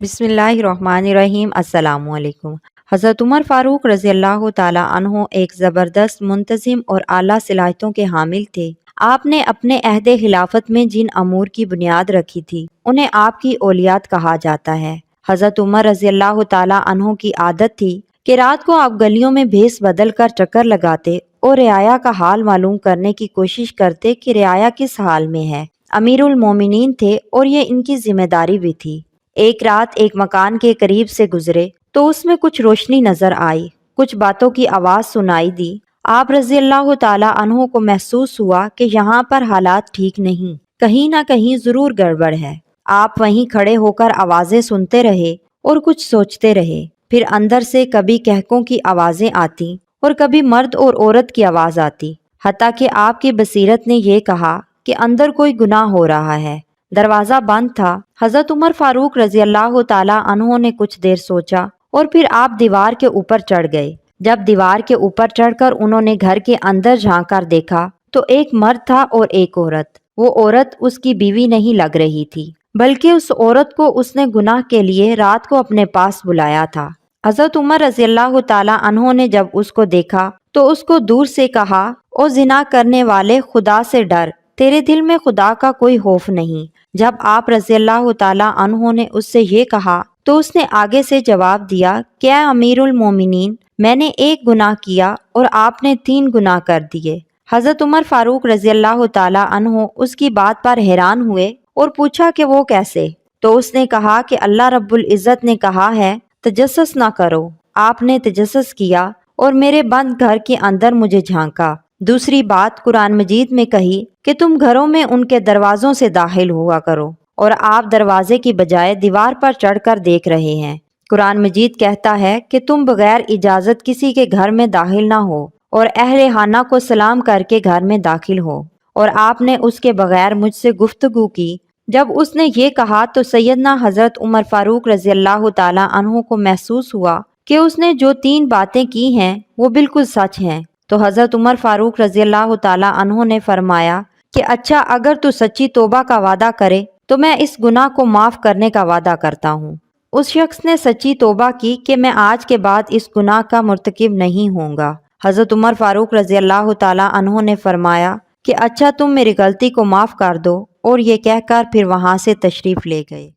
बिस्मिल्लाहिर्रहमानिर्रहीम। अस्सलाम वालेकुम। हज़रत उमर फ़ारूक रज़ी अल्लाह ताला अन्हो एक ज़बरदस्त, मुंतज़िम और आला सलाहियतों के हामिल थे। आपने अपने अहद खिलाफत में जिन अमूर की बुनियाद रखी थी उन्हें आपकी औलियात कहा जाता है। हज़रत उमर रज़ी अल्लाह ताला अन्हो की आदत थी कि रात को आप गलियों में भेस बदल कर चक्कर लगाते और रियाया का हाल मालूम करने की कोशिश करते कि रियाया किस हाल में है। अमीरुल मोमिनीन थे और ये इनकी जिम्मेदारी भी थी। एक रात एक मकान के करीब से गुजरे तो उसमें कुछ रोशनी नजर आई, कुछ बातों की आवाज सुनाई दी। आप रज़ी अल्लाह ताला अन्हो को महसूस हुआ कि यहाँ पर हालात ठीक नहीं, कहीं ना कहीं जरूर गड़बड़ है। आप वहीं खड़े होकर आवाजें सुनते रहे और कुछ सोचते रहे। फिर अंदर से कभी कहकों की आवाजें आती और कभी मर्द और औरत की आवाज आती, हत्ता कि आपकी बसीरत ने यह कहा कि अंदर कोई गुनाह हो रहा है। दरवाजा बंद था। हजरत उमर फारूक रजी अल्लाह ताला अन्हो ने कुछ देर सोचा और फिर आप दीवार के ऊपर चढ़ गए। जब दीवार के ऊपर चढ़कर उन्होंने घर के अंदर झांक कर देखा तो एक मर्द था और एक औरत। वो औरत उसकी बीवी नहीं लग रही थी, बल्कि उस औरत को उसने गुनाह के लिए रात को अपने पास बुलाया था। हजरत उमर रजी अल्लाह ताला अन्हो ने जब उसको देखा तो उसको दूर से कहा, ओ जिना करने वाले, खुदा से डर, तेरे दिल में खुदा का कोई खौफ नहीं। जब आप रज़ी अल्लाह ताला अन्हो ने उससे ये कहा तो उसने आगे से जवाब दिया, क्या अमीरुल मोमिनीन, मैंने एक गुनाह किया और आपने 3 गुनाह कर दिए। हजरत उमर फारूक रज़ी अल्लाह ताला अन्हो उसकी बात पर हैरान हुए और पूछा कि वो कैसे। तो उसने कहा कि अल्लाह रब्बुल इज़्ज़त ने कहा है, तजस्सुस ना करो। आपने तजस्सुस किया और मेरे बंद घर के अंदर मुझे झांका। दूसरी बात कुरान मजीद में कही कि तुम घरों में उनके दरवाजों से दाखिल हुआ करो और आप दरवाजे की बजाय दीवार पर चढ़कर देख रहे हैं। कुरान मजीद कहता है कि तुम बगैर इजाजत किसी के घर में दाखिल ना हो और अहले खाना को सलाम करके घर में दाखिल हो। और आपने उसके बगैर मुझसे गुफ्तगू की। जब उसने ये कहा तो सैयदना हजरत उमर फारूक रजी अल्लाह ताला अन्हो को महसूस हुआ कि उसने जो 3 बातें की हैं वो बिल्कुल सच हैं। तो हजरत उमर फारूक रजी अल्लाह ताला अन्हो ने फरमाया कि अच्छा, अगर तू सच्ची तौबा का वादा करे तो मैं इस गुनाह को माफ करने का वादा करता हूँ। उस शख्स ने सच्ची तौबा की कि मैं आज के बाद इस गुनाह का मुर्तकिब नहीं होऊंगा। हजरत उमर फारूक रजी अल्लाह ताला अन्हो ने फरमाया कि अच्छा, तुम मेरी गलती को माफ कर दो, और ये कहकर फिर वहां से तशरीफ ले गए।